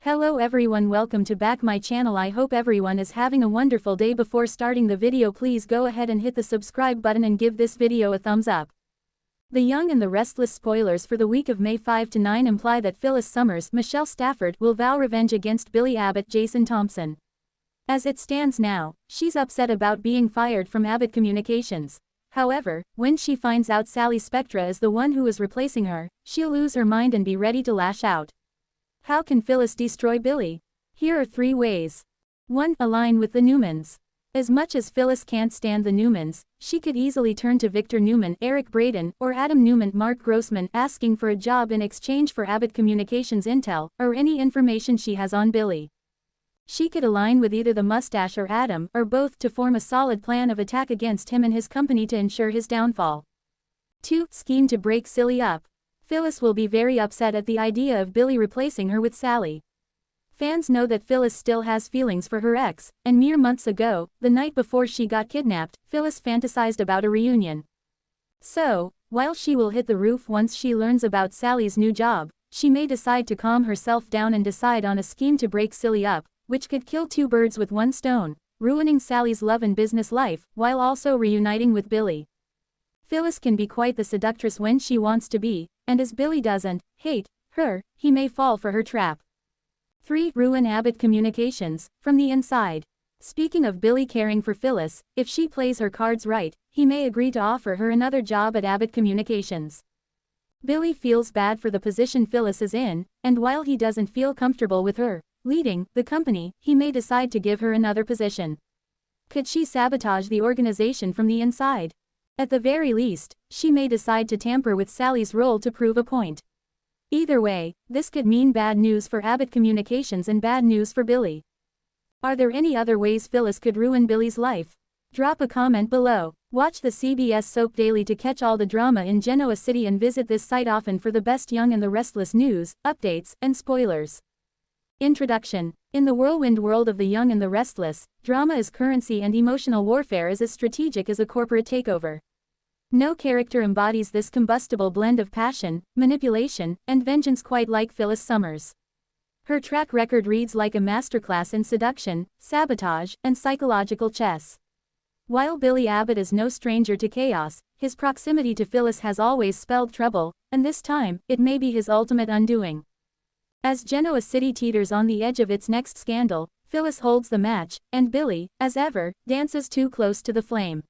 Hello everyone, welcome to back my channel. I hope everyone is having a wonderful day. Before starting the video, please go ahead and hit the subscribe button and give this video a thumbs up. The Young and the Restless spoilers for the week of May 5 to 9 imply that Phyllis Summers, Michelle Stafford, will vow revenge against Billy Abbott, Jason Thompson. As it stands now, she's upset about being fired from Abbott Communications. However, when she finds out Sally Spectra is the one who is replacing her, she'll lose her mind and be ready to lash out. How can Phyllis destroy Billy? Here are 3 ways. 1. Align with the Newmans. As much as Phyllis can't stand the Newmans, she could easily turn to Victor Newman, Eric Braeden, or Adam Newman, Mark Grossman, asking for a job in exchange for Abbott Communications intel, or any information she has on Billy. She could align with either the mustache or Adam, or both, to form a solid plan of attack against him and his company to ensure his downfall. 2. Scheme to break Silly up. Phyllis will be very upset at the idea of Billy replacing her with Sally. Fans know that Phyllis still has feelings for her ex, and mere months ago, the night before she got kidnapped, Phyllis fantasized about a reunion. So, while she will hit the roof once she learns about Sally's new job, she may decide to calm herself down and decide on a scheme to break Silly up, which could kill 2 birds with 1 stone, ruining Sally's love and business life, while also reuniting with Billy. Phyllis can be quite the seductress when she wants to be, and as Billy doesn't hate her, he may fall for her trap. 3. Ruin Abbott Communications, from the inside. Speaking of Billy caring for Phyllis, if she plays her cards right, he may agree to offer her another job at Abbott Communications. Billy feels bad for the position Phyllis is in, and while he doesn't feel comfortable with her leading the company, he may decide to give her another position. Could she sabotage the organization from the inside? At the very least, she may decide to tamper with Sally's role to prove a point. Either way, this could mean bad news for Abbott Communications and bad news for Billy. Are there any other ways Phyllis could ruin Billy's life? Drop a comment below. Watch the CBS soap daily to catch all the drama in Genoa City and visit this site often for the best Young and the Restless news, updates, and spoilers. Introduction. In the whirlwind world of the Young and the Restless, drama is currency and emotional warfare is as strategic as a corporate takeover. No character embodies this combustible blend of passion, manipulation, and vengeance quite like Phyllis Summers. Her track record reads like a masterclass in seduction, sabotage, and psychological chess. While Billy Abbott is no stranger to chaos, his proximity to Phyllis has always spelled trouble, and this time, it may be his ultimate undoing. As Genoa City teeters on the edge of its next scandal, Phyllis holds the match, and Billy, as ever, dances too close to the flame.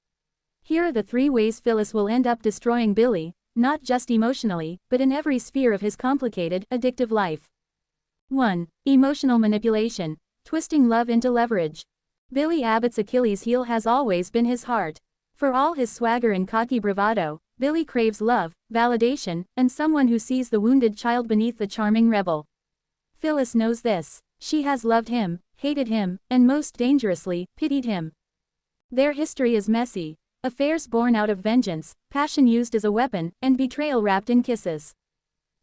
Here are the 3 ways Phyllis will end up destroying Billy, not just emotionally, but in every sphere of his complicated, addictive life. 1. Emotional manipulation. Twisting love into leverage. Billy Abbott's Achilles heel has always been his heart. For all his swagger and cocky bravado, Billy craves love, validation, and someone who sees the wounded child beneath the charming rebel. Phyllis knows this. She has loved him, hated him, and most dangerously, pitied him. Their history is messy. Affairs born out of vengeance, passion used as a weapon, and betrayal wrapped in kisses.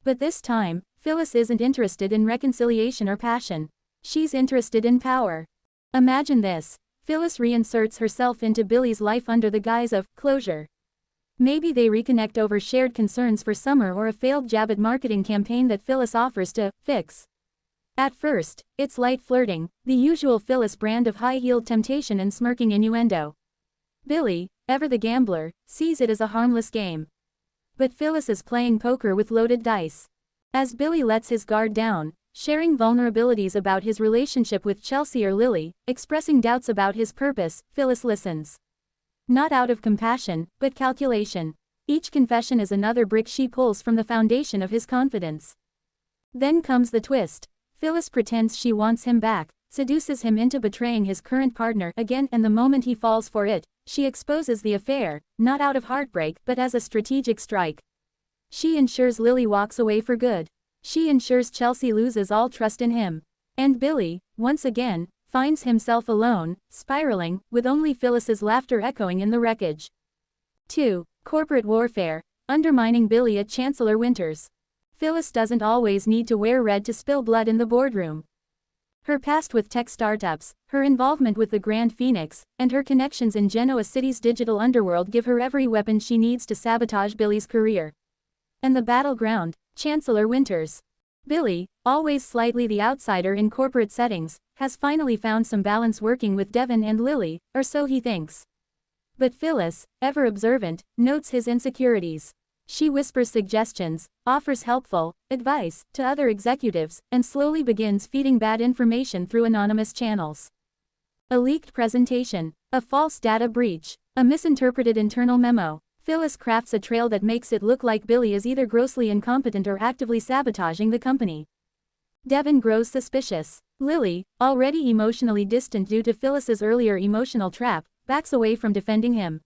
But this time, Phyllis isn't interested in reconciliation or passion. She's interested in power. Imagine this. Phyllis reinserts herself into Billy's life under the guise of closure. Maybe they reconnect over shared concerns for summer or a failed Abbott marketing campaign that Phyllis offers to fix. At first, it's light flirting, the usual Phyllis brand of high-heeled temptation and smirking innuendo. Billy, ever the gambler, sees it as a harmless game. But Phyllis is playing poker with loaded dice. As Billy lets his guard down, sharing vulnerabilities about his relationship with Chelsea or Lily, expressing doubts about his purpose, Phyllis listens. Not out of compassion, but calculation. Each confession is another brick she pulls from the foundation of his confidence. Then comes the twist. Phyllis pretends she wants him back, seduces him into betraying his current partner again, and the moment he falls for it, she exposes the affair, not out of heartbreak but as a strategic strike. She ensures Lily walks away for good. She ensures Chelsea loses all trust in him. And Billy, once again, finds himself alone, spiraling, with only Phyllis's laughter echoing in the wreckage. 2. Corporate warfare. Undermining Billy at Chancellor Winters. Phyllis doesn't always need to wear red to spill blood in the boardroom. Her past with tech startups, her involvement with the Grand Phoenix, and her connections in Genoa City's digital underworld give her every weapon she needs to sabotage Billy's career. And the battleground, Chancellor Winters. Billy, always slightly the outsider in corporate settings, has finally found some balance working with Devin and Lily, or so he thinks. But Phyllis, ever observant, notes his insecurities. She whispers suggestions, offers helpful advice to other executives, and slowly begins feeding bad information through anonymous channels. A leaked presentation, a false data breach, a misinterpreted internal memo. Phyllis crafts a trail that makes it look like Billy is either grossly incompetent or actively sabotaging the company. Devin grows suspicious. Lily, already emotionally distant due to Phyllis's earlier emotional trap, backs away from defending him.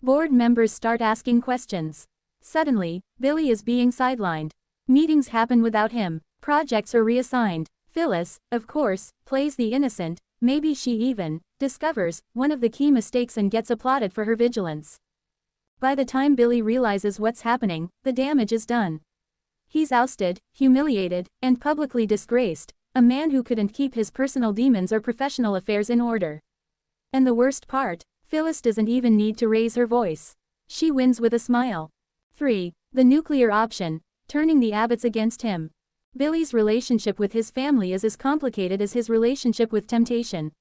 Board members start asking questions. Suddenly, Billy is being sidelined. Meetings happen without him. Projects are reassigned. Phyllis, of course, plays the innocent. Maybe she even discovers one of the key mistakes and gets applauded for her vigilance. By the time Billy realizes what's happening, the damage is done. He's ousted, humiliated, and publicly disgraced, a man who couldn't keep his personal demons or professional affairs in order. And the worst part, Phyllis doesn't even need to raise her voice. She wins with a smile. 3. The nuclear option, turning the Abbotts against him. Billy's relationship with his family is as complicated as his relationship with temptation.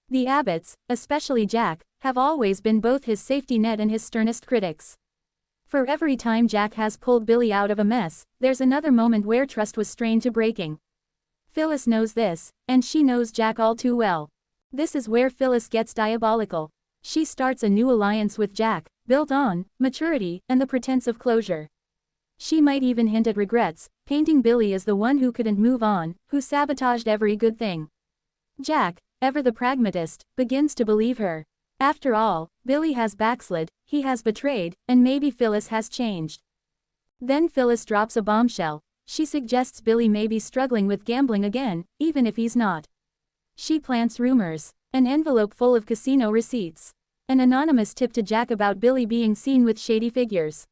The Abbotts, especially Jack, have always been both his safety net and his sternest critics. For every time Jack has pulled Billy out of a mess, there's another moment where trust was strained to breaking. Phyllis knows this, and she knows Jack all too well. This is where Phyllis gets diabolical. She starts a new alliance with Jack, built on maturity and the pretense of closure. She might even hint at regrets, painting Billy as the one who couldn't move on, who sabotaged every good thing. Jack, ever the pragmatist, begins to believe her. After all, Billy has backslid, he has betrayed, and maybe Phyllis has changed. Then Phyllis drops a bombshell. She suggests Billy may be struggling with gambling again, even if he's not. She plants rumors. An envelope full of casino receipts. An anonymous tip to Jack about Billy being seen with shady figures.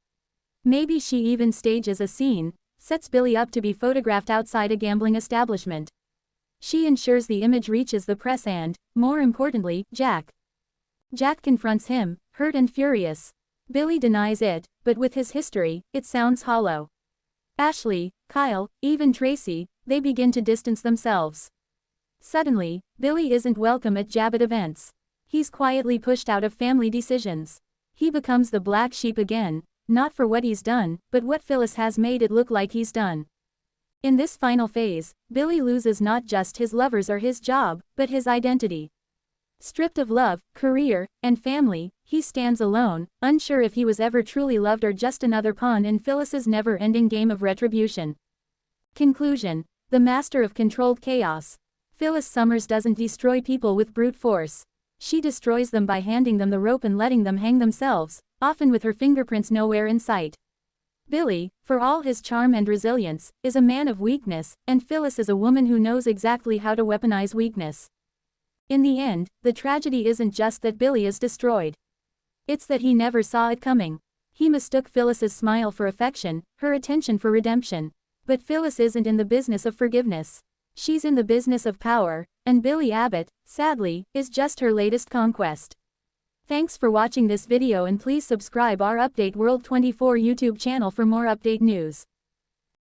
Maybe she even stages a scene, sets Billy up to be photographed outside a gambling establishment. She ensures the image reaches the press and, more importantly, Jack. Jack confronts him, hurt and furious. Billy denies it, but with his history, it sounds hollow. Ashley, Kyle, even Tracy, they begin to distance themselves. Suddenly, Billy isn't welcome at Abbott events. He's quietly pushed out of family decisions. He becomes the black sheep again, not for what he's done, but what Phyllis has made it look like he's done. In this final phase, Billy loses not just his lovers or his job, but his identity. Stripped of love, career, and family, he stands alone, unsure if he was ever truly loved or just another pawn in Phyllis's never-ending game of retribution. Conclusion. The master of controlled chaos. Phyllis Summers doesn't destroy people with brute force. She destroys them by handing them the rope and letting them hang themselves, often with her fingerprints nowhere in sight. Billy, for all his charm and resilience, is a man of weakness, and Phyllis is a woman who knows exactly how to weaponize weakness. In the end, the tragedy isn't just that Billy is destroyed. It's that he never saw it coming. He mistook Phyllis's smile for affection, her attention for redemption. But Phyllis isn't in the business of forgiveness. She's in the business of power, and Billy Abbott, sadly, is just her latest conquest. Thanks for watching this video and please subscribe our Update World 24 YouTube channel for more update news.